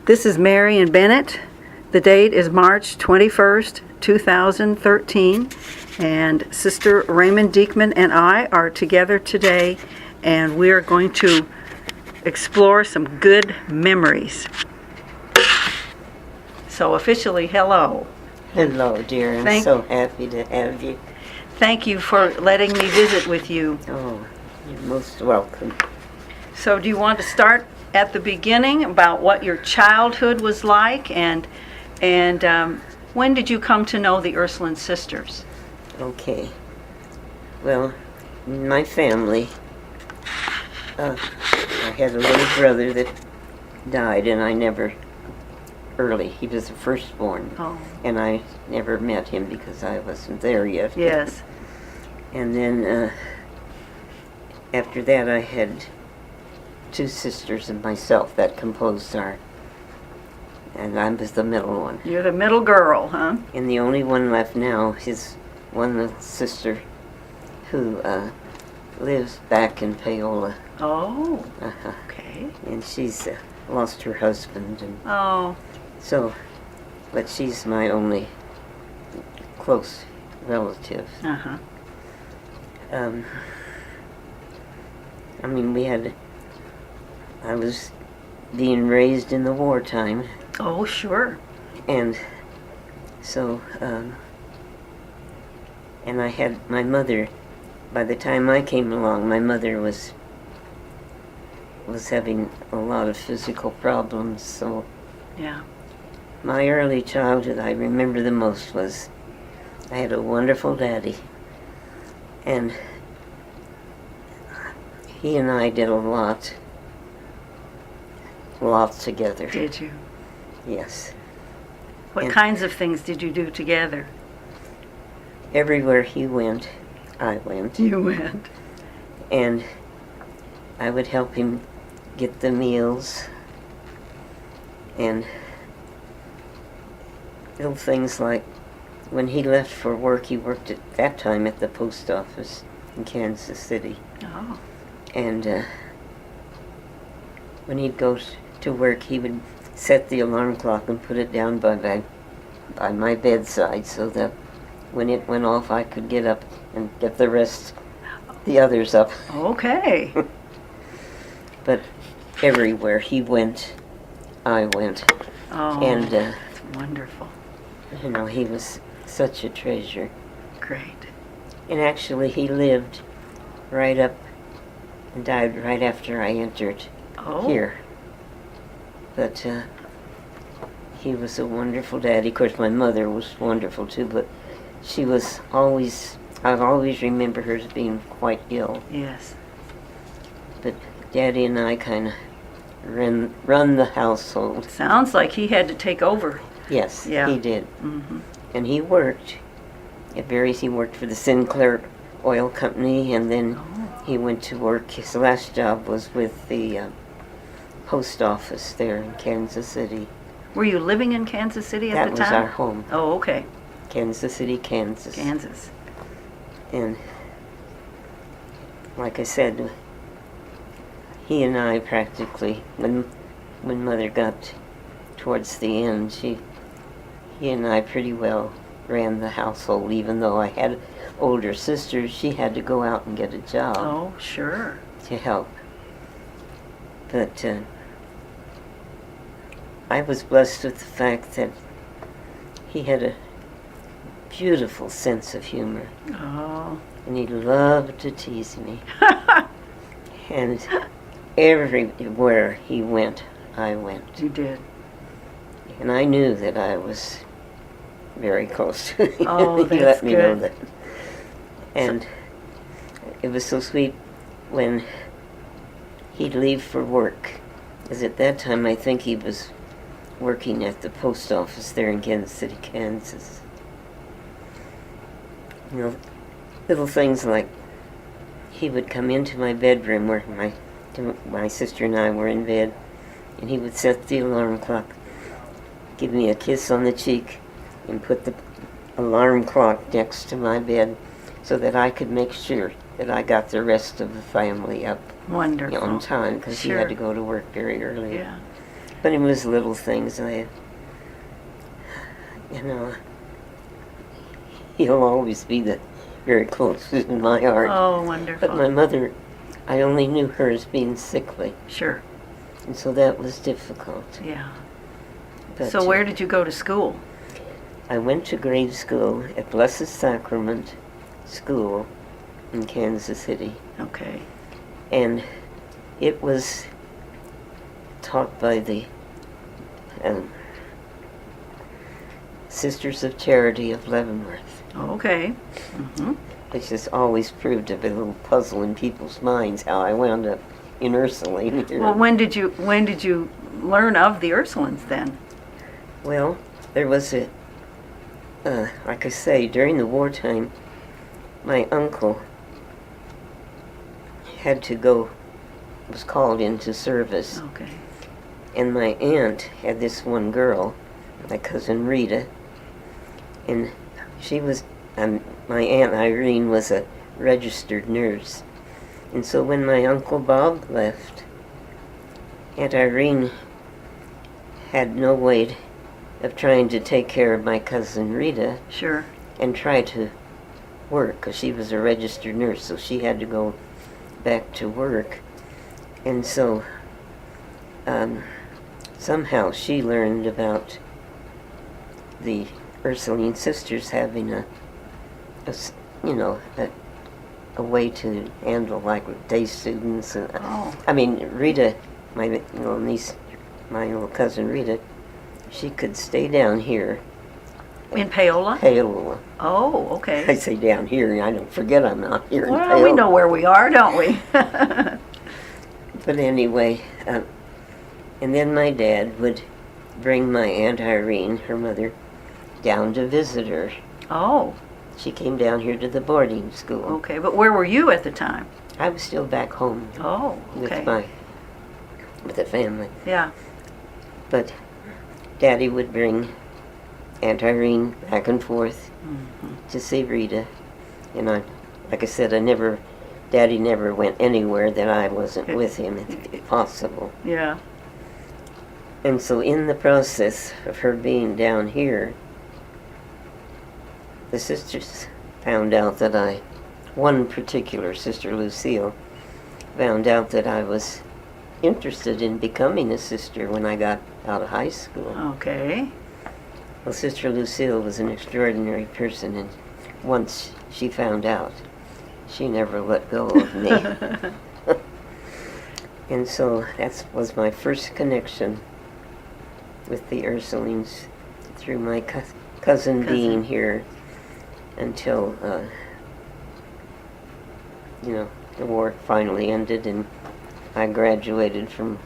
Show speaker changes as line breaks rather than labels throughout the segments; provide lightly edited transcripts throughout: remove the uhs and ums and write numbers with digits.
This is Marian Bennett. The date is March 21st, 2013, and Sister Raymond Dieckman and I are together today, and we are going to explore some good memories. So officially, hello.
Hello, dear. I'm so happy to have you.
Thank you for letting me visit with you.
Oh, you're most welcome.
So do you want to start at the beginning about what your childhood was like, and when did you come to know the Ursuline sisters?
Okay. Well, in my family, I had a little brother that died, and he was the firstborn.
Oh.
And I never met him because I wasn't there yet.
Yes.
And then after that I had two sisters and myself that composed and I was the middle one.
You're the middle girl, huh?
And the only one left now is one sister who lives back in Paola.
Oh,
Uh-huh.
okay.
And she's lost her husband. And
Oh.
so, but she's my only close relative.
Uh-huh.
I mean, I was being raised in the wartime.
Oh, sure.
And so, and I had my mother, by the time I came along, my mother was having a lot of physical problems, so
Yeah.
my early childhood I remember the most was I had a wonderful daddy, and he and I did a lot together.
Did you?
Yes.
What
And
kinds of things did you do together?
everywhere he went, I went.
You went.
And I would help him get the meals, and little things like when he left for work, he worked at that time at the post office in Kansas City.
Oh.
And when he'd go to work, he would set the alarm clock and put it down by my bedside so that when it went off, I could get up and get the others up.
Okay.
But everywhere he went, I went.
Oh,
And
that's wonderful.
He was such a treasure.
Great.
And actually, he lived right up and died right after I entered here. But he was a wonderful daddy. Of course, my mother was wonderful too, but I've always remember her as being quite ill.
Yes.
But Daddy and I kind of run the household.
Sounds like he had to take over.
Yes,
Yeah.
he did.
Mm-hmm.
And he worked he worked for the Sinclair Oil Company, and then he went to work. His last job was with the post office there in Kansas City.
Were you living in Kansas City at the time?
That was our home.
Oh, okay.
Kansas City, Kansas.
Kansas.
And like I said, he and I practically, when Mother got towards the end, he and I pretty well ran the household. Even though I had older sisters, she had to go out and get a job.
Oh, sure.
To help. But I was blessed with the fact that he had a beautiful sense of humor.
Oh.
And he loved to tease me. And everywhere he went, I went.
You did.
And I knew that I was very close to him.
Oh,
He
that's
let me know
good.
that. And it was so sweet when he'd leave for work. Because at that time, I think he was working at the post office there in Kansas City, Kansas. Little things like he would come into my bedroom where my sister and I were in bed, and he would set the alarm clock, give me a kiss on the cheek, and put the alarm clock next to my bed so that I could make sure that I got the rest of the family up
Wonderful.
on time, because he
Sure.
had to go to work very early.
Yeah.
But it was little things. You know, he'll always be very close in my heart.
Oh, wonderful.
But my mother, I only knew her as being sickly.
Sure.
And so that was difficult.
Yeah.
But,
So where did you go to school?
I went to grade school at Blessed Sacrament School in Kansas City.
Okay.
And it was taught by the Sisters of Charity of Leavenworth,
Okay. Mm-hmm.
which has always proved to be a little puzzle in people's minds how I wound up in Ursuline here.
Well, when did you learn of the Ursulines then?
Well, there was like I say, during the wartime, my uncle was called into service.
Okay.
And my aunt had this one girl, my cousin Rita, and my Aunt Irene was a registered nurse. And so when my Uncle Bob left, Aunt Irene had no way of trying to take care of my cousin Rita.
Sure.
And try to work, because she was a registered nurse, so she had to go back to work. And so somehow she learned about the Ursuline sisters having a way to handle like day students. And, I mean, Rita, my little niece, my little cousin Rita, she could stay down here.
In Paola?
Paola.
Oh, okay.
I say down here, I don't forget I'm not here in
Well,
Paola.
we know where we are, don't we?
But anyway, and then my dad would bring my Aunt Irene, her mother, down to visit her.
Oh,
She came down here to the boarding school.
okay. But where were you at the time?
I was still back home
Oh, okay.
with the family.
Yeah.
But Daddy would bring Aunt Irene back and forth to see Rita. And like I said, Daddy never went anywhere that I wasn't with him, if possible.
Yeah.
And so in the process of her being down here, the sisters found out that one particular sister, Lucille, found out that I was interested in becoming a sister when I got out of high school.
Okay.
Well, Sister Lucille was an extraordinary person, and once she found out, she never let go of me. And so that was my first connection with the Ursulines through my cousin being here until, the war finally ended and I graduated from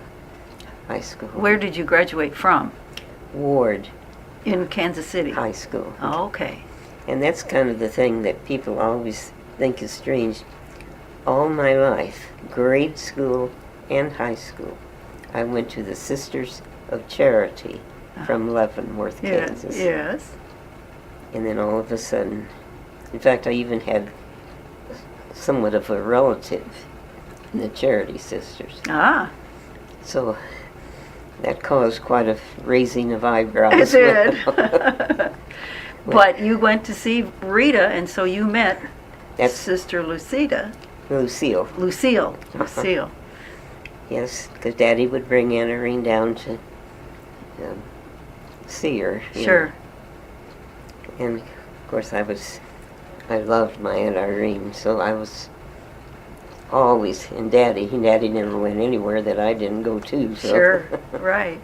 high school.
Where did you graduate from?
Ward
In Kansas City.
High School.
Oh, okay.
And that's kind of the thing that people always think is strange. All my life, grade school and high school, I went to the Sisters of Charity from Leavenworth, Kansas.
Yes.
And then all of a sudden, in fact, I even had somewhat of a relative in the Charity Sisters.
Ah.
So that caused quite a raising of eyebrows.
It did. But you went to see Rita, and so you met Sister Lucille.
Lucille.
Lucille.
Yes, because Daddy would bring Aunt Irene down to see her.
Sure.
And of course I loved my Aunt Irene, so I was always, and Daddy never went anywhere that I didn't go to. So.
Sure, right.